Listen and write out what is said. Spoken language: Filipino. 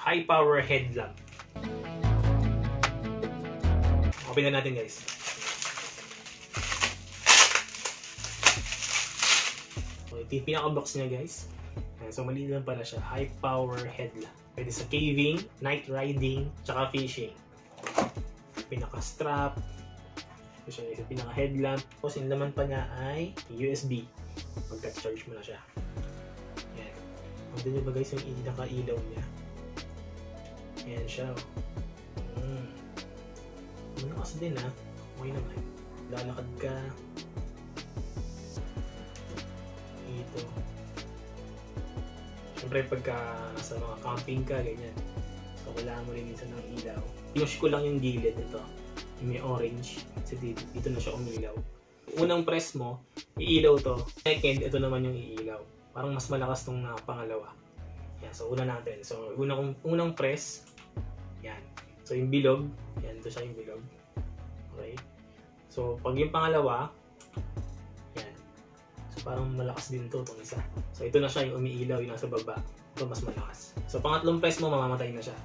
high power headlamp. Open na natin guys. So, ito yung pinaka-box niya guys. So maliit lang pala siya. High power headlamp. Pwede sa caving, night riding, tsaka fishing. Pinaka-strap. So siya yung pinaka-headlamp. Tapos yung laman pa niya ay USB. Magka-charge mo na siya. Yan. Maganda nyo ba guys yung pinaka-ilaw niya? Yan siya. Malakas din ha. Okay naman. Lalakad ka. Ito. Siyempre pagka sa mga camping ka, ganyan. So kailangan mo rin minsan ng ilaw. Pinush ko lang yung gilid nito. Yung may orange. Kasi dito na siya umilaw. Unang press mo, iilaw to. Second, ito naman yung iilaw. Parang mas malakas tong pangalawa. Yan. So una natin. So unang press. Yan. So yung bilog. Yan. Ito siya yung bilog. Okay. So pag yung pangalawa. Yan. So parang malakas din to itong isa. So ito na siya yung umiilaw. Yung nasa baba. Ito mas malakas. So pangatlong press mo, mamamatay na siya.